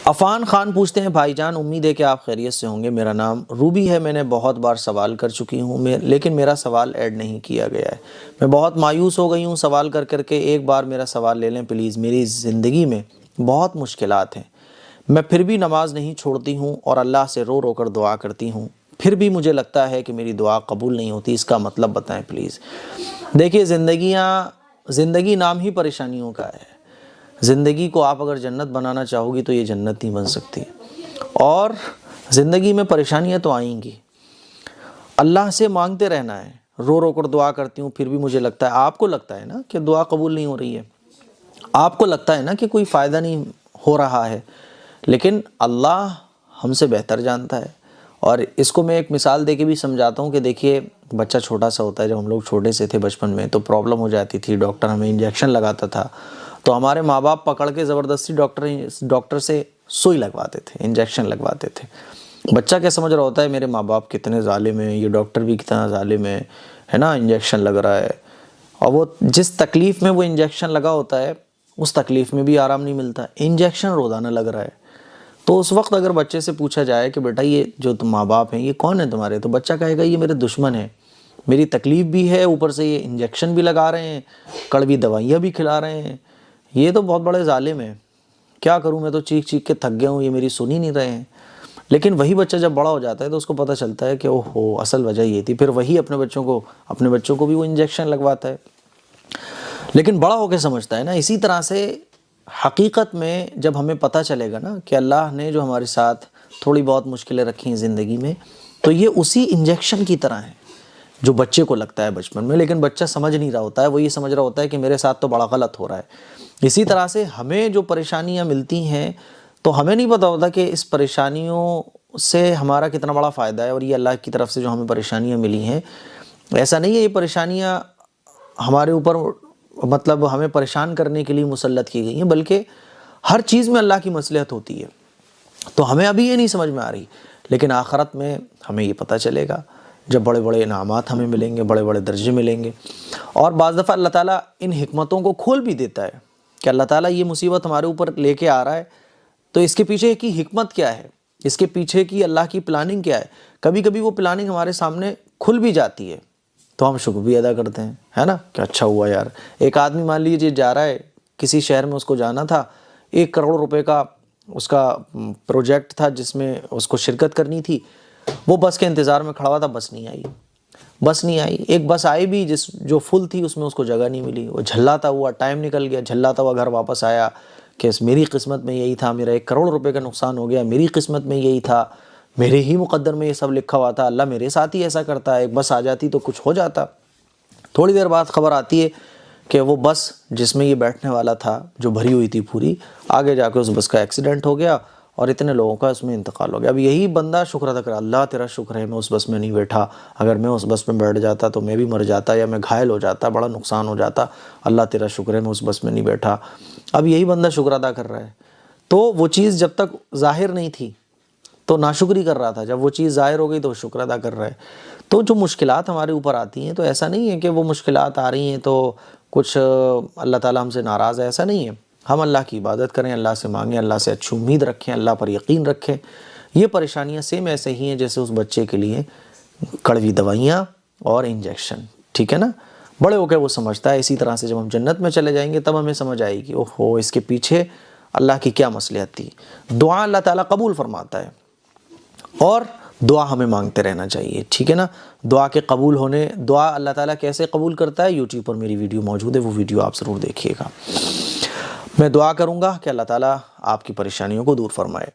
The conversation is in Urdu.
عفان خان پوچھتے ہیں بھائی جان امید ہے کہ آپ خیریت سے ہوں گے، میرا نام روبی ہے، میں نے بہت بار سوال کر چکی ہوں لیکن میرا سوال ایڈ نہیں کیا گیا ہے، میں بہت مایوس ہو گئی ہوں سوال کر کر کے، ایک بار میرا سوال لے لیں پلیز، میری زندگی میں بہت مشکلات ہیں، میں پھر بھی نماز نہیں چھوڑتی ہوں اور اللہ سے رو رو کر دعا کرتی ہوں، پھر بھی مجھے لگتا ہے کہ میری دعا قبول نہیں ہوتی، اس کا مطلب بتائیں پلیز۔ دیکھیے زندگی نام ہی پریشانیوں کا ہے، زندگی کو آپ اگر جنت بنانا چاہو گی تو یہ جنت نہیں بن سکتی، اور زندگی میں پریشانیاں تو آئیں گی، اللہ سے مانگتے رہنا ہے، رو رو کر دعا کرتی ہوں پھر بھی مجھے لگتا ہے، آپ کو لگتا ہے نا کہ دعا قبول نہیں ہو رہی ہے، آپ کو لگتا ہے نا کہ کوئی فائدہ نہیں ہو رہا ہے، لیکن اللہ ہم سے بہتر جانتا ہے، اور اس کو میں ایک مثال دے کے بھی سمجھاتا ہوں کہ دیکھیے بچہ چھوٹا سا ہوتا ہے، جب ہم لوگ چھوٹے سے تھے بچپن میں تو پرابلم ہو جاتی تھی، ڈاکٹر ہمیں انجیکشن لگاتا تھا تو ہمارے ماں باپ پکڑ کے زبردستی ڈاکٹر سے سوئی لگواتے تھے، انجیکشن لگواتے تھے۔ بچہ کیا سمجھ رہا ہوتا ہے میرے ماں باپ کتنے ظالم ہیں، یہ ڈاکٹر بھی کتنا ظالم ہے نا، انجیکشن لگ رہا ہے، اور وہ جس تکلیف میں وہ انجیکشن لگا ہوتا ہے اس تکلیف میں بھی آرام نہیں ملتا، انجیکشن روزانہ لگ رہا ہے۔ تو اس وقت اگر بچے سے پوچھا جائے کہ بیٹا یہ جو تم ماں باپ ہیں یہ کون ہیں تمہارے، تو بچہ کہے گا یہ میرے دشمن ہیں، میری تکلیف بھی ہے، اوپر سے یہ انجیکشن بھی لگا رہے ہیں، کڑوی دوائیاں بھی کھلا رہے ہیں، یہ تو بہت بڑے ظالم ہیں، کیا کروں میں تو چیخ چیخ کے تھک گیا ہوں، یہ میری سن ہی نہیں رہے ہیں۔ لیکن وہی بچہ جب بڑا ہو جاتا ہے تو اس کو پتہ چلتا ہے کہ اوہو اصل وجہ یہ تھی، پھر وہی اپنے بچوں کو بھی وہ انجیکشن لگواتا ہے، لیکن بڑا ہو کے سمجھتا ہے نا۔ اسی طرح سے حقیقت میں جب ہمیں پتہ چلے گا نا کہ اللہ نے جو ہمارے ساتھ تھوڑی بہت مشکلیں رکھی ہیں زندگی میں، تو یہ اسی انجیکشن کی طرح ہے جو بچے کو لگتا ہے بچپن میں، لیکن بچہ سمجھ نہیں رہا ہوتا ہے، وہ یہ سمجھ رہا ہوتا ہے کہ میرے ساتھ تو بڑا غلط ہو رہا ہے۔ اسی طرح سے ہمیں جو پریشانیاں ملتی ہیں تو ہمیں نہیں پتہ ہوتا کہ اس پریشانیوں سے ہمارا کتنا بڑا فائدہ ہے، اور یہ اللہ کی طرف سے جو ہمیں پریشانیاں ملی ہیں، ایسا نہیں ہے یہ پریشانیاں ہمارے اوپر مطلب ہمیں پریشان کرنے کے لیے مسلط کی گئی ہیں، بلکہ ہر چیز میں اللہ کی مصلحت ہوتی ہے، تو ہمیں ابھی یہ نہیں سمجھ میں آ رہی، لیکن آخرت میں ہمیں یہ پتہ چلے گا جب بڑے بڑے انعامات ہمیں ملیں گے، بڑے بڑے درجے ملیں گے۔ اور بعض دفعہ اللہ تعالیٰ ان حکمتوں کو کھول بھی دیتا ہے کہ اللہ تعالیٰ یہ مصیبت ہمارے اوپر لے کے آ رہا ہے تو اس کے پیچھے کی حکمت کیا ہے، اس کے پیچھے کی اللہ کی پلاننگ کیا ہے۔ کبھی کبھی وہ پلاننگ ہمارے سامنے کھل بھی جاتی ہے تو ہم شکر بھی ادا کرتے ہیں، ہے نا، کہ اچھا ہوا یار۔ ایک آدمی مان لیجیے جا رہا ہے کسی شہر میں، اس کو جانا تھا، 1 کروڑ روپے کا اس کا پروجیکٹ تھا جس میں اس کو شرکت کرنی تھی، وہ بس کے انتظار میں کھڑا ہوا تھا، بس نہیں آئی، ایک بس آئی بھی جو فل تھی اس میں اس کو جگہ نہیں ملی، وہ جھلاتا ہوا ٹائم نکل گیا، جھلاتا ہوا گھر واپس آیا کہ میری قسمت میں یہی تھا، میرا 1 کروڑ روپے کا نقصان ہو گیا، میری قسمت میں یہی تھا، میرے ہی مقدر میں یہ سب لکھا ہوا تھا، اللہ میرے ساتھ ہی ایسا کرتا ہے، ایک بس آ جاتی تو کچھ ہو جاتا۔ تھوڑی دیر بعد خبر آتی ہے کہ وہ بس جس میں یہ بیٹھنے والا تھا جو بھری ہوئی تھی پوری، آگے جا کے اس بس کا ایکسیڈنٹ ہو گیا اور اتنے لوگوں کا اس میں انتقال ہو گیا۔ اب یہی بندہ شکر ادا کرا، اللہ تیرا شکر ہے میں اس بس میں نہیں بیٹھا، اگر میں اس بس میں بیٹھ جاتا تو میں بھی مر جاتا یا میں گھائل ہو جاتا، بڑا نقصان ہو جاتا، اللہ تیرا شکر ہے میں اس بس میں نہیں بیٹھا۔ اب یہی بندہ شکر ادا کر رہا ہے، تو وہ چیز جب تک ظاہر نہیں تھی تو ناشکری کر رہا تھا، جب وہ چیز ظاہر ہو گئی تو شکر ادا کر رہا ہے۔ تو جو مشکلات ہمارے اوپر آتی ہیں تو ایسا نہیں ہے کہ وہ مشکلات آ رہی ہیں تو کچھ اللہ تعالیٰ ہم سے ناراض ہے، ایسا نہیں ہے۔ ہم اللہ کی عبادت کریں، اللہ سے مانگیں، اللہ سے اچھی امید رکھیں، اللہ پر یقین رکھیں۔ یہ پریشانیاں سیم ایسے ہی ہیں جیسے اس بچے کے لیے کڑوی دوائیاں اور انجیکشن، ٹھیک ہے نا، بڑے ہو کے وہ سمجھتا ہے۔ اسی طرح سے جب ہم جنت میں چلے جائیں گے تب ہمیں سمجھ آئے گی اوہو اس کے پیچھے اللہ کی کیا مصلحت تھی۔ دعا اللہ تعالیٰ قبول فرماتا ہے، اور دعا ہمیں مانگتے رہنا چاہیے، ٹھیک ہے نا۔ دعا اللہ تعالیٰ کیسے قبول کرتا ہے، یوٹیوب پر میری ویڈیو موجود ہے، وہ ویڈیو آپ ضرور دیکھیے گا۔ میں دعا کروں گا کہ اللہ تعالیٰ آپ کی پریشانیوں کو دور فرمائے۔